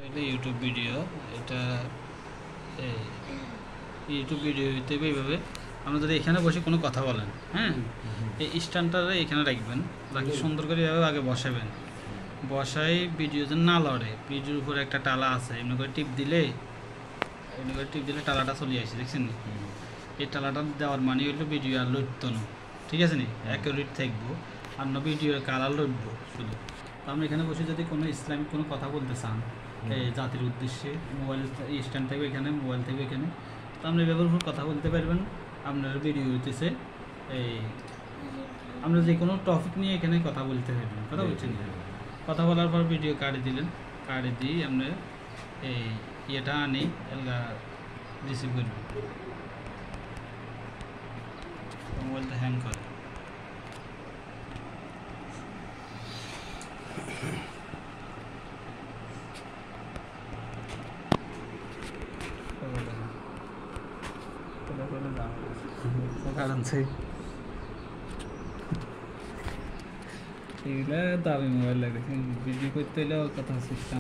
এটা YouTube video, এটা YouTube video হইতে এইভাবে আমরা যদি এখানে বসে কোনো কথা বলেন, হ্যাঁ, এই স্ট্যান্ডটা এখানে রাখবেন, রাখি সুন্দর করে এভাবে আগে বসাবেন। বসাই ভিডিও যেন না লড়ে, ভিডিওর উপরে একটা টালা আছে, এমনি করে টিপ দিলে টালাটা চলে আসে, দেখছেন নি? এই টালাটা দেওয়ার মানে হইলো ভিডিও আর লড়তো না, ঠিক আছে নি? অ্যাকুরেট থাকবো আর না ভিডিওর কালার লড়বো শুধু। তো আমরা এখানে বসে যদি কোনো ইসলামিক কোনো কথা বলতে চান এই জাতির উদ্দেশ্যে, মোবাইল স্ট্যান্ড থাকবে এখানে, মোবাইল থাকবে এখানে, তো আপনি এভাবে উপর কথা বলতে পারবেন। আপনার ভিডিও হইতেছে এই আমরা যে কোনো টপিক নিয়ে এখানে কথা বলতে পারবেন, কথা বলছেন। কথা বলার পর ভিডিও কাটে দিলেন, কাটে দিয়ে আমরা এই ইয়েটা আনি এলগা রিসিভ করবেন। মোবাইলটা হ্যাং করে এগুলা দামি মোবাইল লাগে, ভিডিও করতে হলেও কথা সিস্টেম।